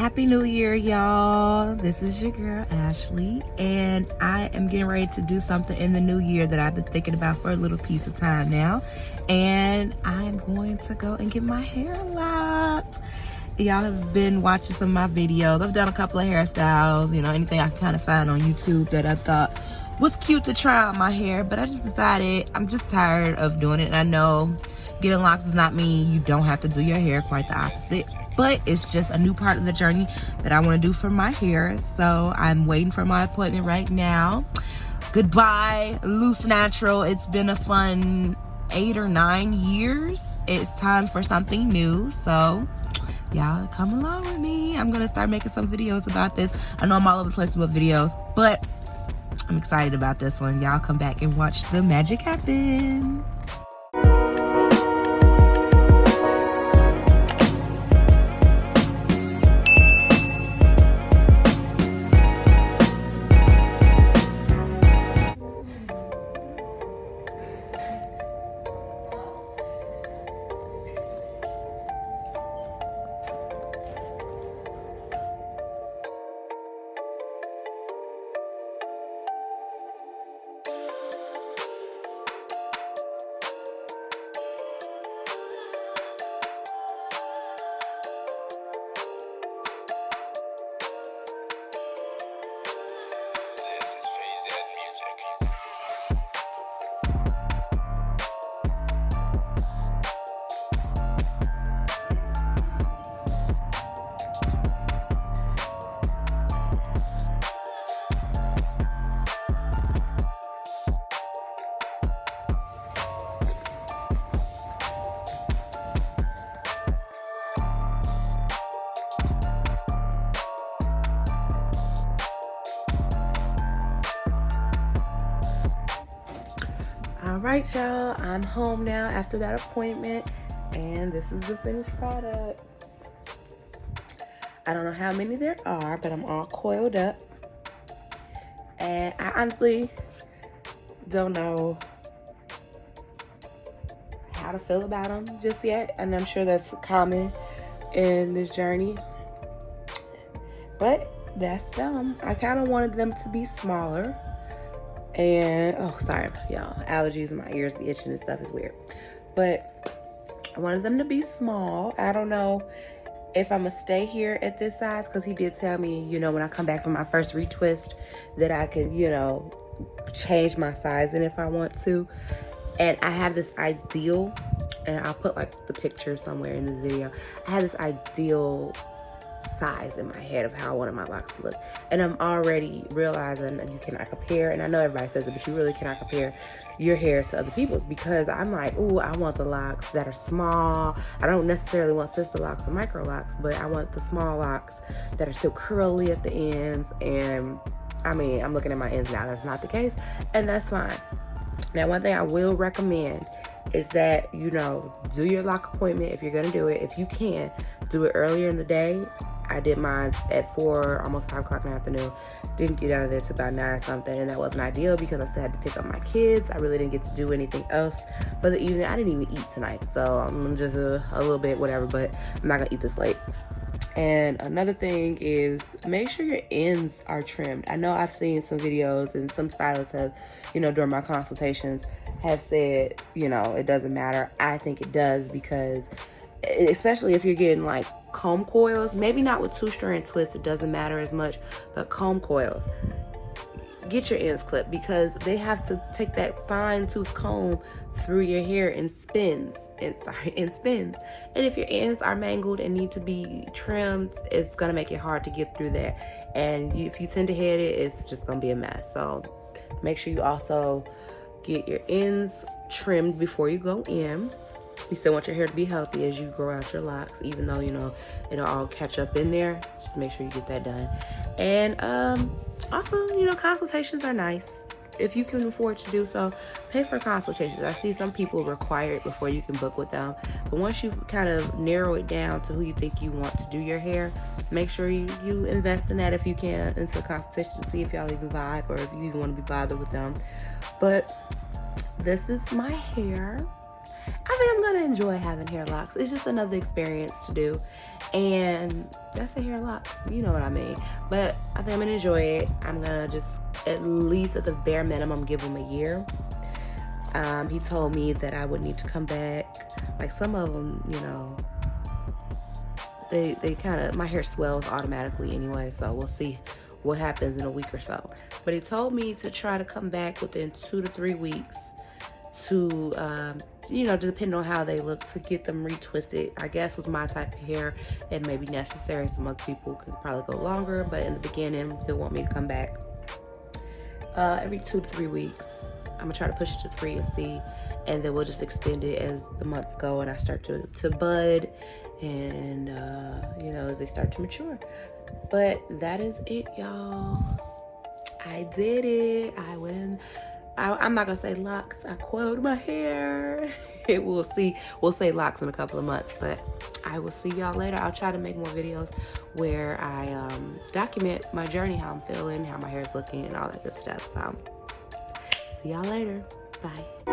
Happy New Year, y'all. This is your girl, Ashley, and I am getting ready to do something in the new year that I've been thinking about for a little piece of time now, and I am going to go and get my hair locked. Y'all have been watching some of my videos. I've done a couple of hairstyles, anything I can kind of find on YouTube that I thought was cute to try on my hair, but I just decided I'm just tired of doing it. And I know getting locks does not mean you don't have to do your hair, quite the opposite, but it's just a new part of the journey that I want to do for my hair. So I'm waiting for my appointment right now. Goodbye, Loose Natural. It's been a fun 8 or 9 years. It's time for something new, so y'all come along with me. I'm gonna start making some videos about this. I know I'm all over the place with videos, but I'm excited about this one. Y'all come back and watch the magic happen. All right, y'all, I'm home now after that appointment, and this is the finished product. I don't know how many there are, but I'm all coiled up, and I honestly don't know how to feel about them just yet, and I'm sure that's common in this journey, but that's them. I kind of wanted them to be smaller. And oh, sorry y'all, allergies and my ears be itching and stuff is weird, but I wanted them to be small. I don't know if I'm gonna stay here at this size, because he did tell me, when I come back from my first retwist, that I could, change my sizing if I want to. And I have this ideal, and I'll put like the picture somewhere in this video. I have this ideal size in my head of how I wanted my locks to look, and I'm already realizing that you cannot compare, and I know everybody says it, but you really cannot compare your hair to other people's, because I'm like, ooh, I want the locks that are small. I don't necessarily want sister locks or micro locks, but I want the small locks that are still curly at the ends. And I mean, I'm looking at my ends now, that's not the case, and that's fine. Now, one thing I will recommend is that, do your lock appointment if you're gonna do it. If you can, do it earlier in the day. I did mine at 4, almost 5 o'clock in the afternoon. Didn't get out of there till about 9 something, and that wasn't ideal because I still had to pick up my kids. I really didn't get to do anything else for the evening. I didn't even eat tonight, so I'm just a little bit whatever, but I'm not gonna eat this late. And another thing is, make sure your ends are trimmed. I know I've seen some videos, and some stylists have, during my consultations, have said, it doesn't matter. I think it does, because especially if you're getting like comb coils, maybe not with 2-strand twists, it doesn't matter as much, but comb coils, get your ends clipped, because they have to take that fine tooth comb through your hair and spins. And if your ends are mangled and need to be trimmed, it's gonna make it hard to get through there. And if you tend to head it, it's just gonna be a mess. So make sure you also get your ends trimmed before you go in. You still want your hair to be healthy as you grow out your locks, even though, it'll all catch up in there. Just make sure you get that done. And also, consultations are nice. If you can afford to do so, pay for consultations. I see some people require it before you can book with them. But once you kind of narrow it down to who you think you want to do your hair, make sure you invest in that if you can, into a consultation, to see if y'all even vibe or if you even want to be bothered with them. But this is my hair. I think I'm gonna enjoy having hair locks. It's just another experience to do, and Did I say hair locks? You know what I mean. But I think I'm gonna enjoy it. I'm gonna just at least at the bare minimum give him a year. He told me that I would need to come back. Like some of them, you know, they kind of, my hair swells automatically anyway, so we'll see what happens in a week or so. But he told me to try to come back within 2 to 3 weeks to, you know, depending on how they look, to get them retwisted. I guess with my type of hair, it may be necessary. Some other people could probably go longer, but in the beginning, he'll want me to come back every 2 to 3 weeks. I'm gonna try to push it to 3 and see, and then we'll just extend it as the months go and I start to bud, and you know, as they start to mature. But that is it, y'all. I did it. I win. I'm not gonna say locks. I quoted my hair. We'll see. We'll say locks in a couple of months, but I will see y'all later. I'll try to make more videos where I document my journey, how I'm feeling, how my hair is looking, and all that good stuff. So see y'all later. Bye.